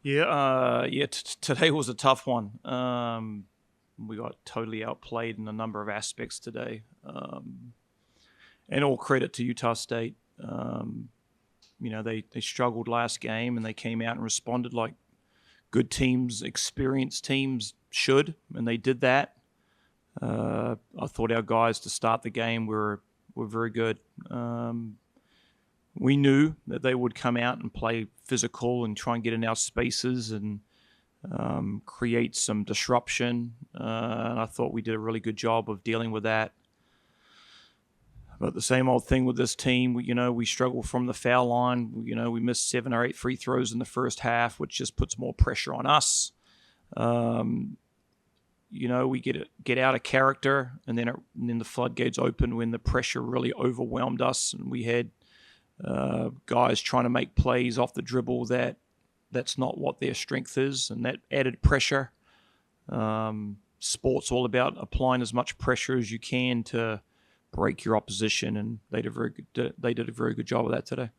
Today was a tough one. We got totally outplayed in a number of aspects today. And all credit to Utah State. They struggled last game and they came out and responded like good teams, experienced teams should, and they did that. I thought our guys to start the game were very good. We knew that they would come out and play physical and try and get in our spaces and create some disruption. And I thought we did a really good job of dealing with that. But the same old thing with this team, we struggle from the foul line. We missed 7 or 8 free throws in the first half, which just puts more pressure on us. We get out of character, and then the floodgates open when the pressure really overwhelmed us, and we had guys trying to make plays off the dribble that's not what their strength is, and that added pressure. Sport's all about applying as much pressure as you can to break your opposition, and they did a very good job of that today.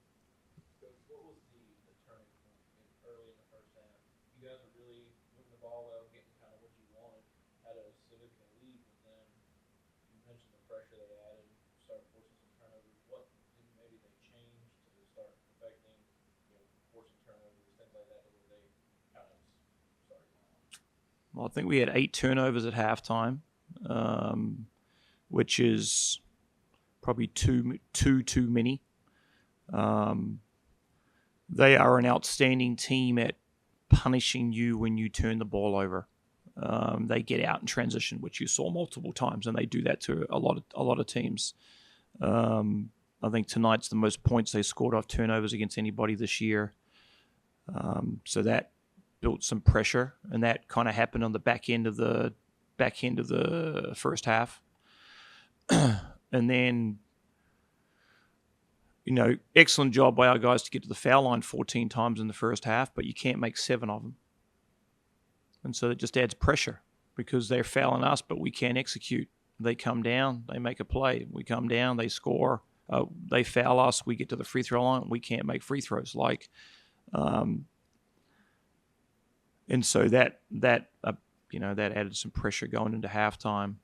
Coach, what was the turning point early in the first half? You guys were really moving the ball well, getting kind of what you wanted, had a significant lead, but then you mentioned the pressure they added, started forcing some turnovers. What did maybe they change to start affecting, forcing turnovers, things like that, where they kind of started going on? Well, I think we had 8 turnovers at halftime, which is probably too many. They are an outstanding team at punishing you when you turn the ball over. They get out in transition, which you saw multiple times, and they do that to a lot of teams. I think tonight's the most points they scored off turnovers against anybody this year. So that built some pressure, and that kind of happened on the back end of the first half. And then, excellent job by our guys to get to the foul line 14 times in the first half, but you can't make 7 of them. And so it just adds pressure because they're fouling us, but we can't execute. They come down, they make a play. We come down, they score. They foul us, we get to the free throw line, we can't make free throws. And so that added some pressure going into halftime,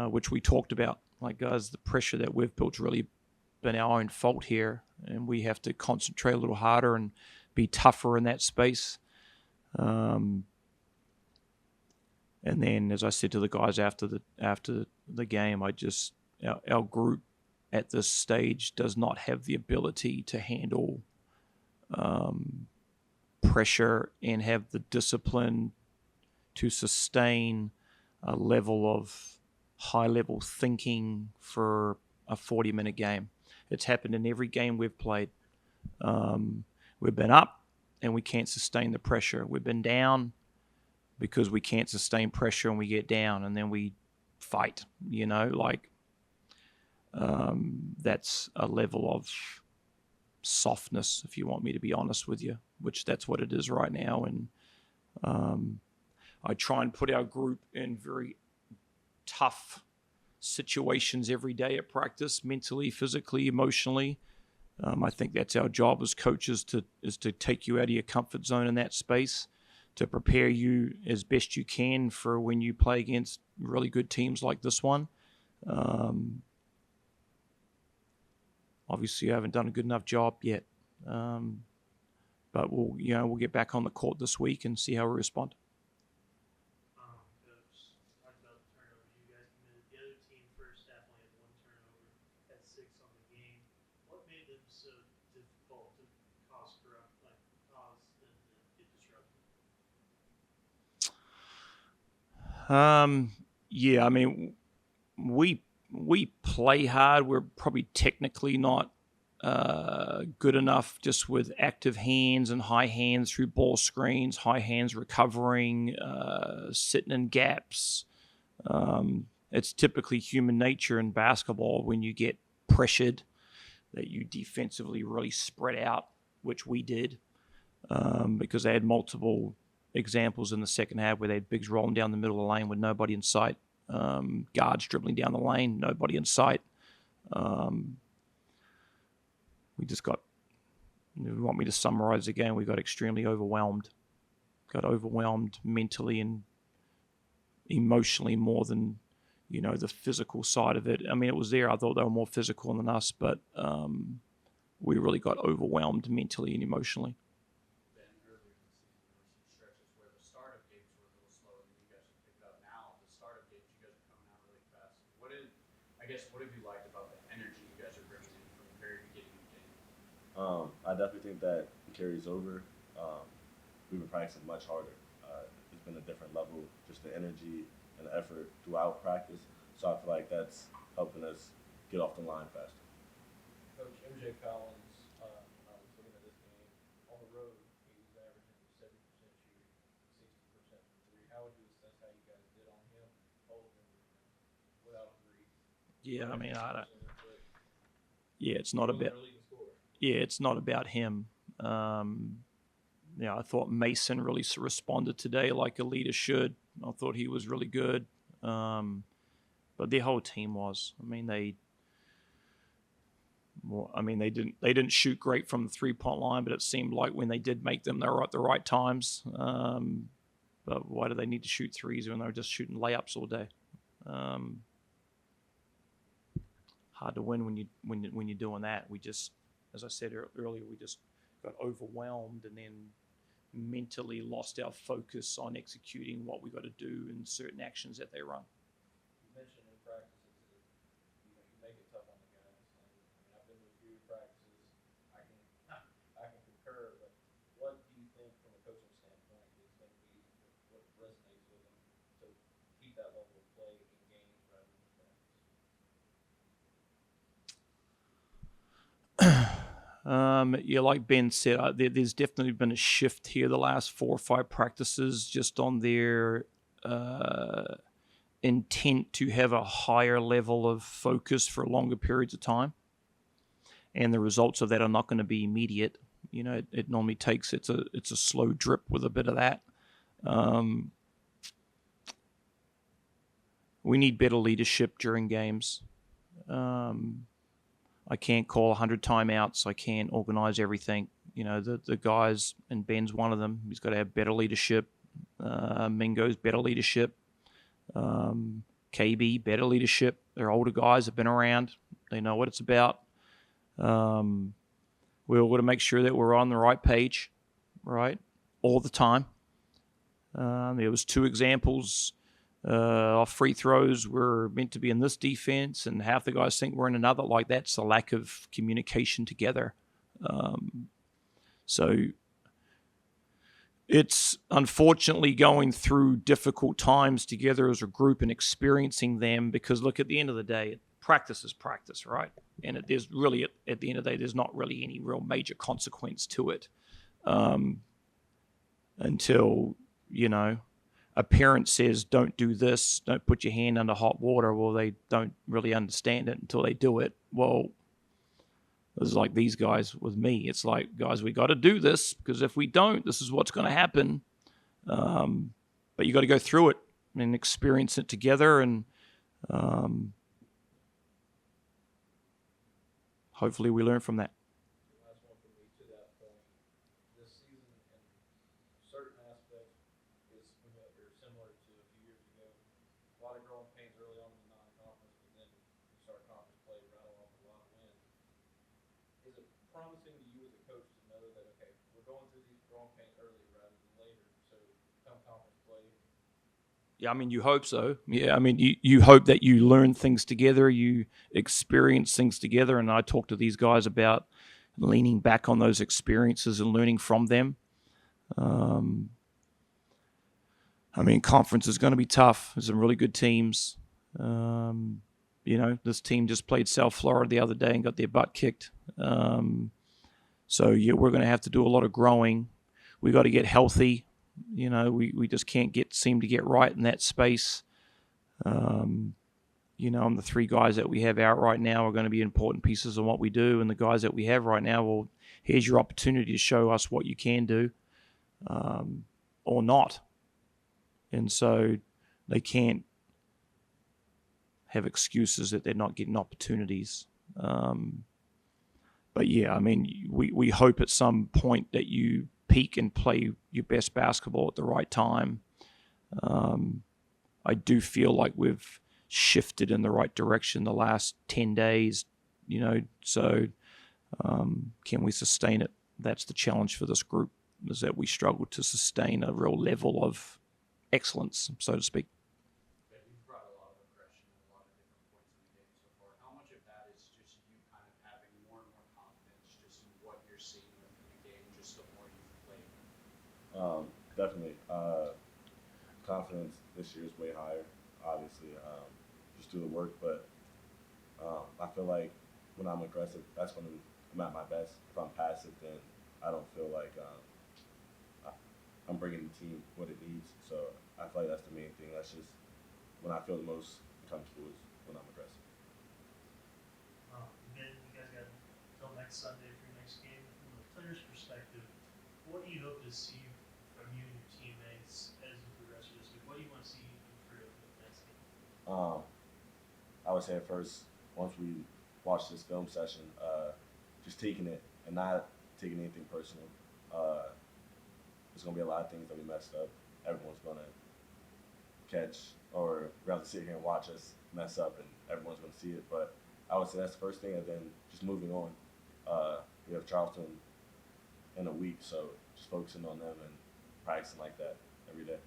which we talked about. Like, guys, the pressure that we've built's really been our own fault here, and we have to concentrate a little harder and be tougher in that space. And then, as I said to the guys after the game, our group at this stage does not have the ability to handle pressure and have the discipline to sustain a level of high-level thinking for a 40-minute game. It's happened in every game we've played. We've been up, and we can't sustain the pressure. We've been down because we can't sustain pressure, and we get down, and then we fight. That's a level of softness, if you want me to be honest with you, which that's what it is right now. And I try and put our group in very tough situations every day at practice, mentally, physically, emotionally. I think that's our job as coaches is to take you out of your comfort zone in that space, to prepare you as best you can for when you play against really good teams like this one. Obviously, I haven't done a good enough job yet, but we'll get back on the court this week and see how we respond. What made them so difficult to cause them to get disrupted? Yeah, I mean, we play hard. We're probably technically not good enough just with active hands and high hands through ball screens, high hands recovering, sitting in gaps. It's typically human nature in basketball when you get pressured that you defensively really spread out, which we did, because they had multiple examples in the second half where they had bigs rolling down the middle of the lane with nobody in sight, guards dribbling down the lane, nobody in sight. We just got, if you want me to summarize again, we got extremely overwhelmed got overwhelmed mentally and emotionally more than, the physical side of it. I mean, it was there. I thought they were more physical than us, but we really got overwhelmed mentally and emotionally. Then earlier in the season, there were some stretches where the startup games were a little slower than you guys have picked up. Now, the startup games, you guys are coming out really fast. What have you liked about the energy you guys are bringing in from the very beginning of the game? I definitely think that carries over. We've been practicing much harder. It's been a different level, just the energy and the effort throughout practice. So I feel like that's helping us get off the line faster. Coach MJ Collins, when I was looking at this game, on the road, he was averaging 70% shooting, 60% from three. How would you assess how you guys did on him, holding him without a three? Yeah, I mean, I don't. 70%, but Yeah, it's not he was about. their leading scorer. Yeah, it's not about him. I thought Mason really responded today like a leader should. I thought he was really good, but their whole team was. I mean, they didn't shoot great from the 3-point line, but it seemed like when they did make them, they were at the right times. But why do they need to shoot threes when they're just shooting layups all day? Hard to win when you're doing that. We just, as I said earlier, we just got overwhelmed and then mentally lost our focus on executing what we got to do in certain actions that they run. You mentioned in practices that you make it tough on the guys. And, I mean, I've been to a few practices. I can concur. But what do you think, from a coaching standpoint, is going to be what resonates with them to keep that level of play in games rather than practice? Like Ben said, there's definitely been a shift here the last 4 or 5 practices just on their intent to have a higher level of focus for longer periods of time. And the results of that are not going to be immediate. It normally takes, it's a slow drip with a bit of that. We need better leadership during games. I can't call 100 timeouts. I can't organize everything. The guys, and Ben's one of them, he's got to have better leadership. Mingo's better leadership. KB, better leadership. They're older guys, have been around. They know what it's about. We're going to make sure that we're on the right page, right, all the time. There was 2 examples. Our free throws were meant to be in this defense, and half the guys think we're in another. Like, that's a lack of communication together. So it's unfortunately going through difficult times together as a group and experiencing them, because, look, at the end of the day, practice is practice, right? And there's really, at the end of the day, there's not really any real major consequence to it until, a parent says, don't do this, don't put your hand under hot water. Well, they don't really understand it until they do it. Well, it's like these guys with me. It's like, guys, we got to do this, because if we don't, this is what's going to happen. But you got to go through it and experience it together, and hopefully we learn from that. Last one for me to that point. This season, in certain aspects, is similar to a few years ago. A lot of growing pains early on in the non-conference, but then you start conference play, rattle off a lot of wins. Is it promising to you as a coach to know that, okay, we're going through these growing pains early rather than later, so come conference play? Yeah, I mean, you hope so. Yeah, I mean, you hope that you learn things together, you experience things together, and I talk to these guys about leaning back on those experiences and learning from them. I mean, conference is going to be tough. There's some really good teams. This team just played South Florida the other day and got their butt kicked. So, yeah, we're going to have to do a lot of growing. We got to get healthy. We just can't seem to get right in that space. And the 3 guys that we have out right now are going to be important pieces of what we do. And the guys that we have right now, well, here's your opportunity to show us what you can do or not. And so they can't have excuses that they're not getting opportunities. But, yeah, I mean, we hope at some point that you peak and play your best basketball at the right time. I do feel like we've shifted in the right direction the last 10 days, so can we sustain it? That's the challenge for this group, is that we struggle to sustain a real level of excellence, so to speak. But you've brought a lot of aggression and a lot of different points in the game so far. How much of that is just you kind of having more and more confidence just in what you're seeing within the game, just the more you've played? Definitely. Confidence this year is way higher, obviously, just through the work. But I feel like when I'm aggressive, that's when I'm at my best. If I'm passive, then I don't feel like I'm bringing the team what it needs. So I feel like that's the main thing. That's just when I feel the most comfortable is when I'm aggressive. Then you guys got until next Sunday for your next game. From a player's perspective, what do you hope to see from you and your teammates as you progress through this week? What do you want to see improve in the next game? I would say at first, once we watch this film session, just taking it and not taking anything personal. There's gonna be a lot of things that we messed up. Everyone's gonna catch, or rather sit here and watch us mess up, and everyone's gonna see it. But I would say that's the first thing, and then just moving on. We have Charleston in a week, so just focusing on them and practicing like that every day.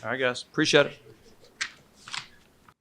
All right, guys. Appreciate it.